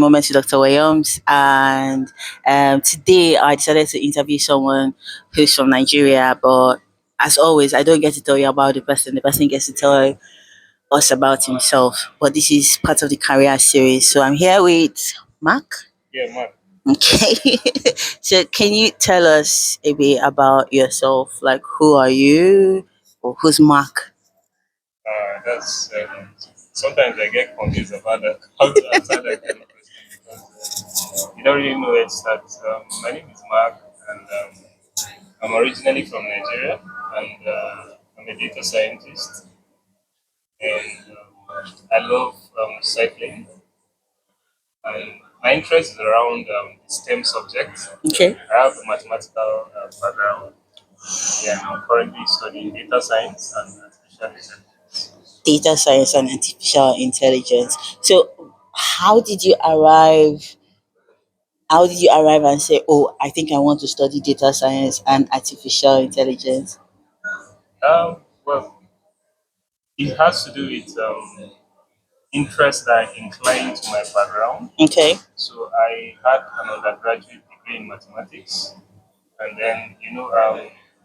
Moments with Dr. Williams, and today I decided to interview someone who's from Nigeria, but as always, I don't get to tell you about the person. The person gets to tell us about himself. But this is part of the career series, so I'm here with Mark. Yeah, man. Okay, so can you tell us a bit about yourself? Like, who are you, or who's Mark? That's sometimes I get confused about that, how to answer that kind of question because you don't really know where to start. My name is Mark, and I'm originally from Nigeria, and I'm a data scientist, and I love cycling, and my interest is around STEM subjects. Okay. I have a mathematical background. Yeah, I'm currently studying data science and artificial intelligence. Data science and artificial intelligence. So, how did you arrive? How did you arrive and say, "Oh, I think I want to study data science and artificial intelligence"? Well, it has to do with interests that incline to my background. Okay. So I had an undergraduate degree in mathematics, and then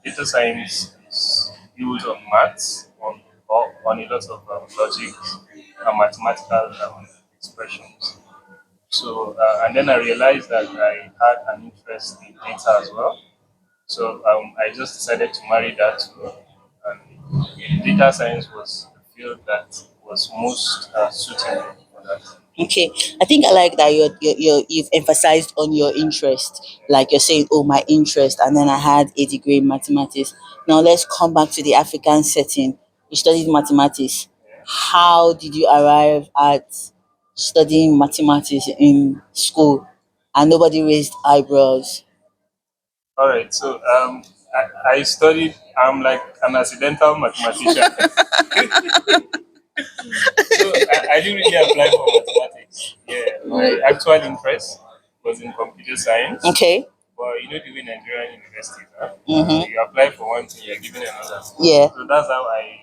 data science is built on maths, on a lot of logic and mathematical expressions. So and then I realized that I had an interest in data as well. So I just decided to marry that to and data science was the field that was most suitable for that. Okay, I think I like that you've emphasized on your interest. Like you're saying, "Oh, my interest," and then I had a degree in mathematics. Now let's come back to the African setting. You studied mathematics. Yeah. How did you arrive at studying mathematics in school? And nobody raised eyebrows. All right. So I studied. I'm like an accidental mathematician. So I didn't really apply for mathematics. Yeah, my actual interest was in computer science. Okay. But you know the way Nigerian universities are. Mm-hmm. You apply for one thing, you're given another. Yeah. So that's how I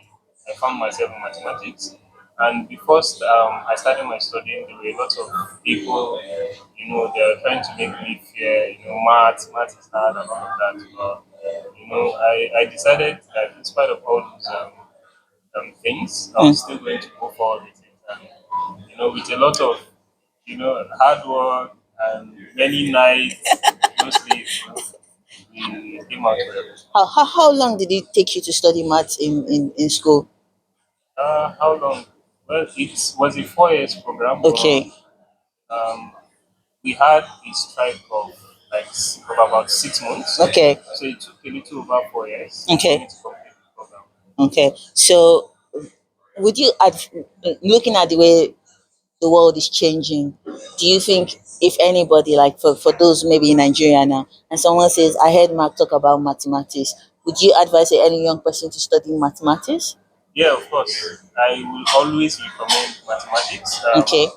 found myself in mathematics. And before I started my studying, there were a lot of people, they were trying to make me fear, math is hard and all of that. But, I decided that in spite of all those things, I was still going to go forward with it. And, with a lot of, hard work and many nights, no sleep, we came out well. How long did it take you to study maths in school? How long? Well, it was a 4 years program, but Okay. um, we had a strike of of about 6 months. Okay. So it took a little over 4 years for Okay. me to complete the program. Okay. So, would you, looking at the way the world is changing, do you think if anybody, like for those maybe in Nigeria now, and someone says, "I heard Mark talk about mathematics," would you advise any young person to study mathematics? Yeah, of course. I will always recommend mathematics Okay.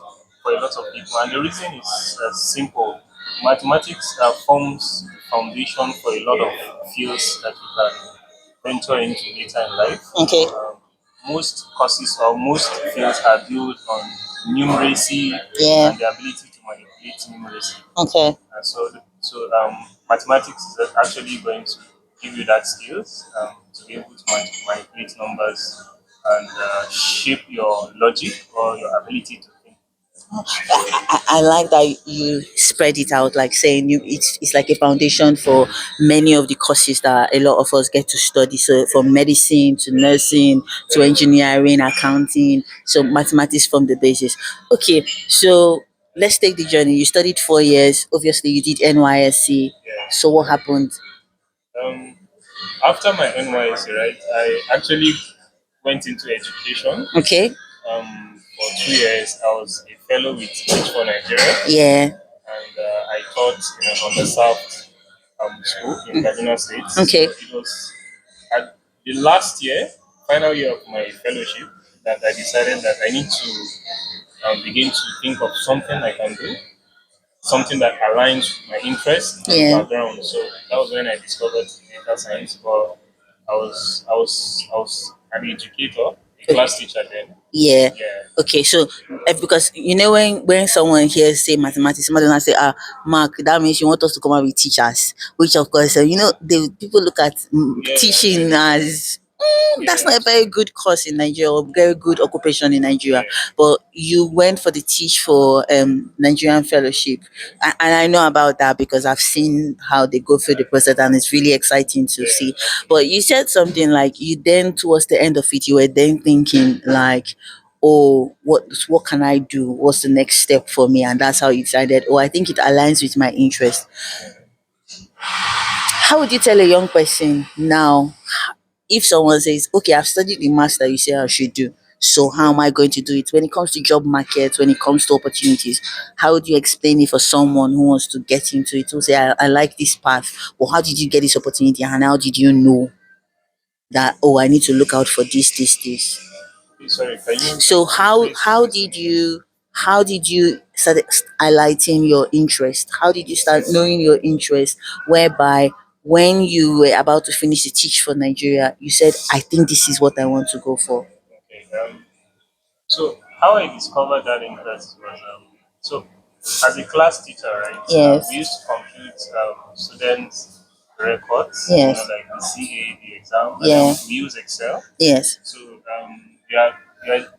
for a lot of people, and the reason is simple. Mathematics forms the foundation for a lot of fields that you can venture into later in life. Okay. Most courses or most fields are built on numeracy Yeah. and the ability to manipulate numeracy. Okay. And mathematics is actually going to give you that skills to be able to manipulate numbers and shape your logic or your ability to think. I like that you spread it out, like saying it's like a foundation for many of the courses that a lot of us get to study. So from medicine to nursing to engineering, accounting. So mathematics from the basis. Okay, so let's take the journey. You studied 4 years. Obviously, you did NYSC. Yeah. So what happened? Um, After my NYC, right, I actually went into education. Okay. For 2 years, I was a fellow with Teach for Nigeria, Yeah. and I taught on the South school in Kaduna State. Okay. So it was at the last year, final year of my fellowship, that I decided that I need to begin to think of something I can do, something that aligns with my interest and Yeah. background. So that was when I discovered data science. But I was an educator, a class teacher then. Yeah. Yeah. Okay. So, because when someone hears say mathematics, somebody will say, Mark, that means you want us to come out with teachers, which of course, the people look at Yeah, teaching as that's yeah, not a very good course in Nigeria or very good occupation in Nigeria. yeah, But you went for the Teach for Nigerian fellowship, and I know about that because I've seen how they go through the process, and it's really exciting to yeah, see. absolutely. But you said something like you then towards the end of it, you were then thinking like, oh, what can I do? What's the next step for me? And that's how you decided, oh, I think it aligns with my interest. How would you tell a young person now if someone says, okay, I've studied the master you say I should do, so how am I going to do it? When it comes to job market, when it comes to opportunities, how would you explain it for someone who wants to get into it, who say, I like this path, well, how did you get this opportunity and how did you know that, oh, I need to look out for this? Sorry, can you So rephrase the question again? how did you start highlighting your interest? How did you start knowing your interest? Whereby when you were about to finish the teach for Nigeria, you said, I think this is what I want to go for. Okay. So how I discovered that interest was so as a class teacher, right? We Yes. used to compute students' records, Yes. like the CA, the exam, and then Yeah. we use Excel. Yes. So you are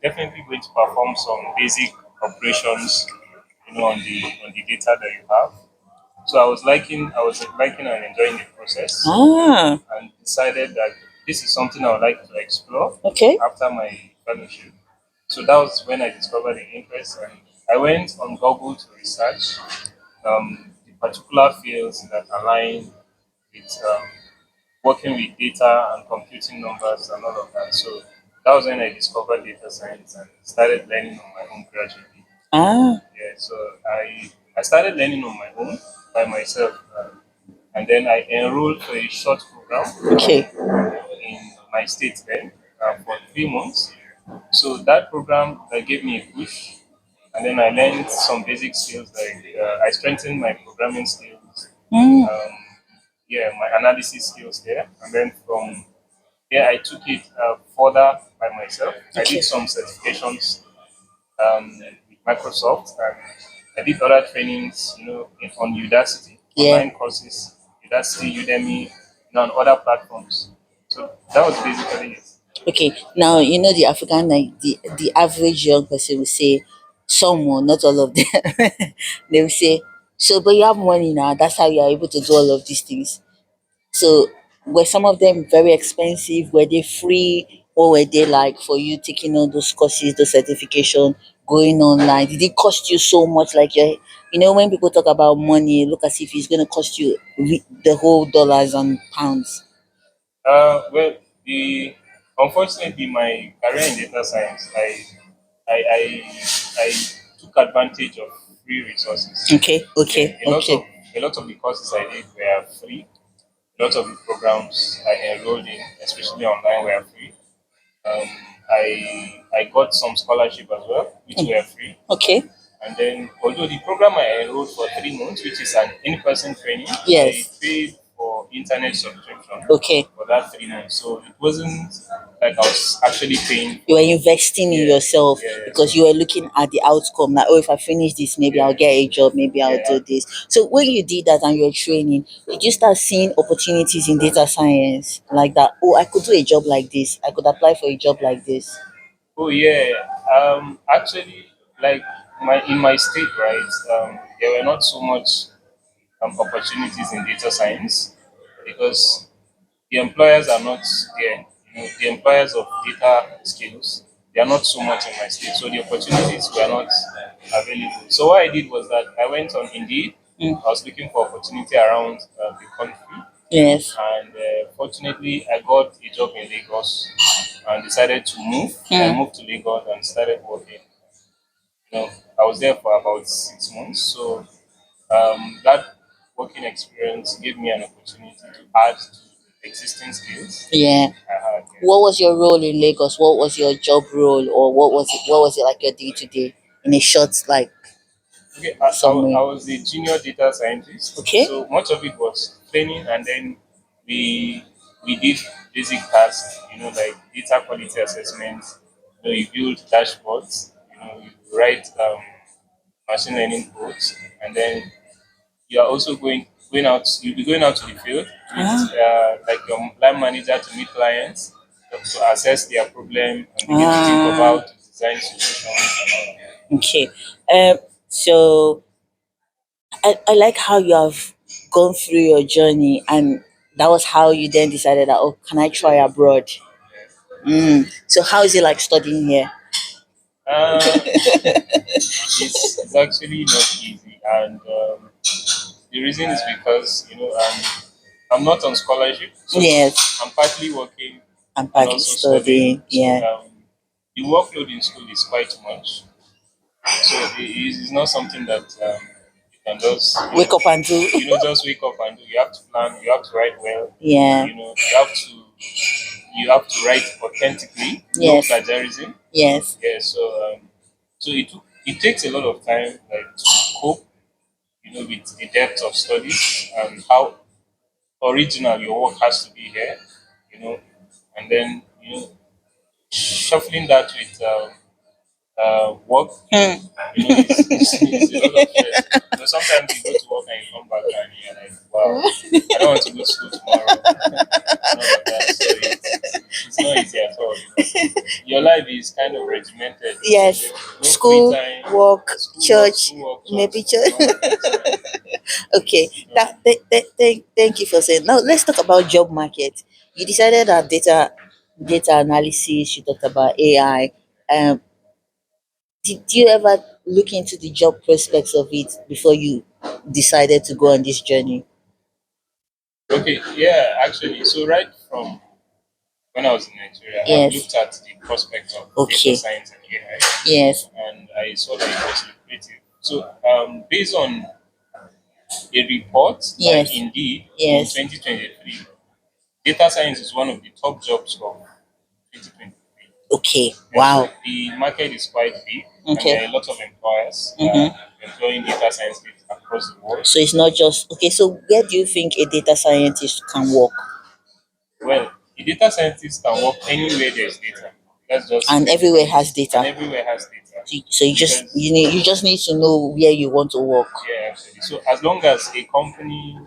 definitely going to perform some basic operations, on the data that you have. So I was liking and enjoying the process, Ah. and decided that this is something I would like to explore Okay. after my fellowship. So that was when I discovered the interest, and I went on Google to research the particular fields that align with working with data and computing numbers and all of that. So that was when I discovered data science and started learning on my own gradually. Ah. Yeah, so I started learning on my own by myself, and then I enrolled for a short program Okay. in my state then for 3 months. So that program gave me a push, and then I learned some basic skills like I strengthened my programming skills, Mm. yeah, my analysis skills there, and then from there I took it further by myself. I Okay. did some certifications with Microsoft, and I did other trainings, on Udacity, Yeah. online courses, Udacity, Udemy, and other platforms. So that was basically it. Okay, now the African, like the average young person will say, someone, not all of them, they will say, so but you have money now, that's how you are able to do all of these things. So were some of them very expensive? Were they free? Or were they like for you taking all those courses, those certification, going online? Did it cost you so much? Like when people talk about money, look as if it's gonna cost you the whole dollars and pounds. Well, the unfortunately, my career in data science, I, I, I took advantage of free resources. Okay, Yeah, okay, okay. a lot of the courses I did were free. A lot of the programs I enrolled in, especially online, were free. Um, I got some scholarship as well, which were free. Okay. And then, although the program I enrolled for 3 months, which is an in-person training, I Yes. paid for internet subscription Okay. for that 3 months. So it wasn't like I was actually paying You for. were investing in Yeah, yourself yeah, yeah. So because you were looking at the outcome. Like, oh, if I finish this, maybe I'll yeah, get a job, maybe I'll yeah. do this. So when you did that and you're training, did you start seeing opportunities in data science like that? Oh, I could do a job like this. I could apply for a job like this. Oh yeah. Actually, like in my state, right? There were not so much opportunities in data science because the employers are not there. The employers of data skills, they are not so much in my state, so the opportunities were not available. So what I did was that I went on Indeed. Mm. I was looking for opportunity around the country, Yes. and fortunately, I got a job in Lagos and decided to move. I Mm. moved to Lagos and started working. I was there for about 6 months, so that working experience gave me an opportunity to add to the existing skills Yeah. I had. Yeah. What was your role in Lagos? What was your job role, or what was it? What was it like your day to day in a short like Okay, I summary? was the junior data scientist, Okay. so much of it was training, and then we we did basic tasks, like data quality assessment, you build dashboards. You write machine learning codes, and then you are also going out. You'll be going out to the field Ah, with like your line manager to meet clients to assess their problem and begin to think of how ah, to design solutions and all that. okay. So I like how you have gone through your journey, and that was how you then decided that, oh, can I try abroad? So how is it like studying here? Uh, it's actually not easy, and the reason is because I'm not on scholarship, so Yes, I'm partly working I'm and partly also studying. studying. So Yeah, the workload in school is quite much. So it's not something that you can just wake up and do. just wake up and do. You have to plan. You have to write well. Yeah. You have to write authentically, no Yes. plagiarism. Yes. Yeah. So it takes a lot of time like to cope, with the depth of studies and how original your work has to be here, you know, and then shuffling that with work, Hmm. it's a lot of stress. Sometimes you go to work and you come back and you're like, wow, I don't want to go to school tomorrow and all of that. So it's not easy at all. Your life is kind of regimented. Yes. No free School, time, work, church, school work, maybe church, church. and all of that. Okay. So, Thank you for saying. Now let's talk about job market. You decided that data analysis. You talked about AI. Um, did you ever look into the job prospects of it before you decided to go on this journey? okay, yeah, actually, so right from when I was in Nigeria, I've Yes. looked at the prospect of data Okay. science and AI, Yes. and I saw that it was lucrative. So, based on a report by Yes. Indeed in Yes. 2023, data science is one of the top jobs of 2023. Okay. Yeah, so Wow. the market is quite big, and there Okay. are a lot of employers Mm-hmm. employing data scientists across the world. So it's not just okay. So where do you think a data scientist can work? Well, a data scientist can work anywhere there's data. That's just And everywhere has and data. everywhere has data. So Because you just need to know where you want to work. yeah, actually. So as long as a company,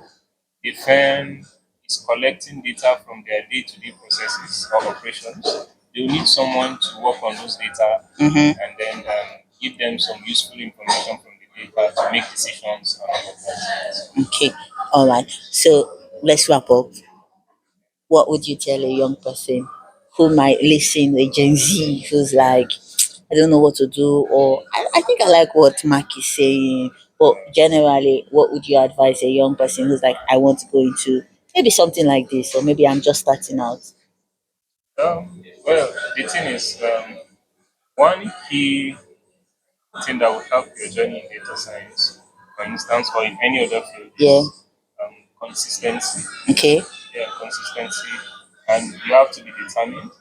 a firm is collecting data from their day-to-day processes or operations, they will need someone to work on those data Mm-hmm. and then give them some useful information from the data to make decisions and all of that. Okay. All right. So let's wrap up. What would you tell a young person who might listen, a Gen Z who's like, I don't know what to do, or I think I like what Mark is saying, but generally, what would you advise a young person who's like, I want to go into maybe something like this, or maybe I'm just starting out? Well, the thing is, one key thing that will help your journey in data science, for instance, or in any other field, Yeah. is consistency. Okay. Yeah, consistency, and you have to be determined.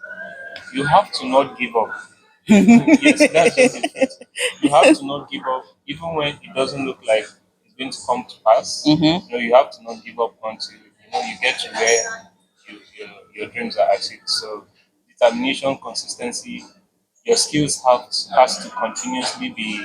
You have to not give up. Yes, that's just the truth. You have to not give up, even when it doesn't look like it's going to come to pass. Mm-hmm. You have to not give up until you get to where your dreams are achieved. So, determination, consistency, your skills has to continuously be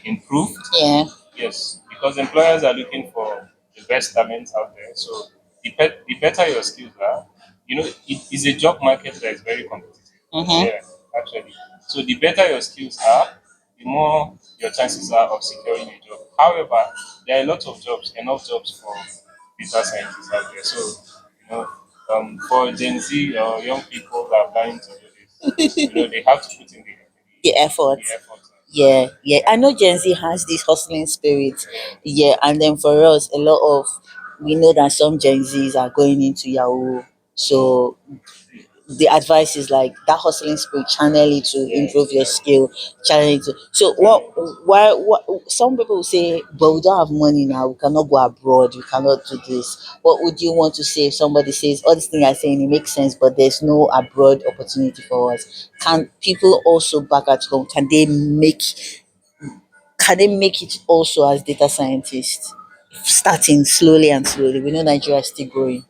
improved. Yeah. Yes, because employers are looking for the best talents out there. So the better your skills are, it is a job market that is very competitive. Mm-hmm. Yeah, actually. So the better your skills are, the more your chances are of securing a job. However, there are a lot of jobs, enough jobs for data scientists out there. So, you know, for Gen Z or young people that are planning to do this, they have to put in The effort. the effort. Yeah, yeah. I know Gen Z has this hustling spirit. Yeah, and then for us, a lot of we know that some Gen Zs are going into Yahoo. So the advice is like that hustling spirit, channel it to improve your skill, channel it to, so what some people will say, but we don't have money now, we cannot go abroad, we cannot do this. What would you want to say if somebody says all these things are saying it makes sense, but there's no abroad opportunity for us? Can people also back at home, can they make it also as data scientists, starting slowly and slowly? We know Nigeria is still growing.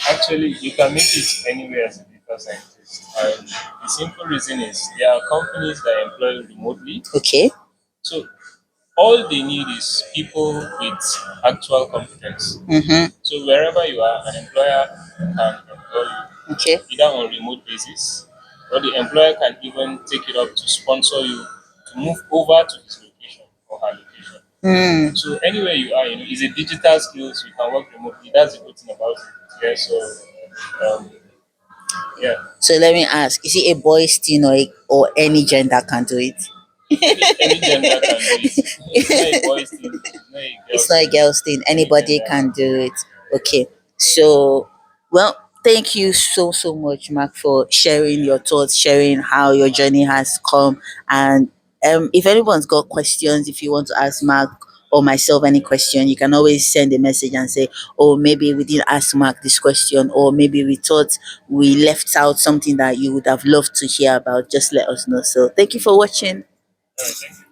Actually, you can make it anywhere as a data scientist. honest. And the simple reason is there are companies that employ remotely. Okay. So all they need is people with actual competence. Mm-hmm. So wherever you are, an employer can employ you Okay. either on remote basis, or the employer can even take it up to sponsor you to move over to his location or her location. Mm. So anywhere you are, it's a digital skills. You can work remotely. That's the good thing about it. Yeah. So um, yeah, So let me ask: is it a boys' thing or any gender can do it? any gender can do it. It's not a boys thing. It's not a It's girls not a thing. girl's thing. Any Anybody gender can can do do it. it. Okay. So, well, thank you so much, Mark, for sharing your thoughts, sharing how your journey has come. And if anyone's got questions, if you want to ask Mark or myself any question, you can always send a message and say, "Oh, maybe we didn't ask Mark this question, or maybe we thought we left out something that you would have loved to hear about." Just let us know. So, thank you for watching. All right. Thank you.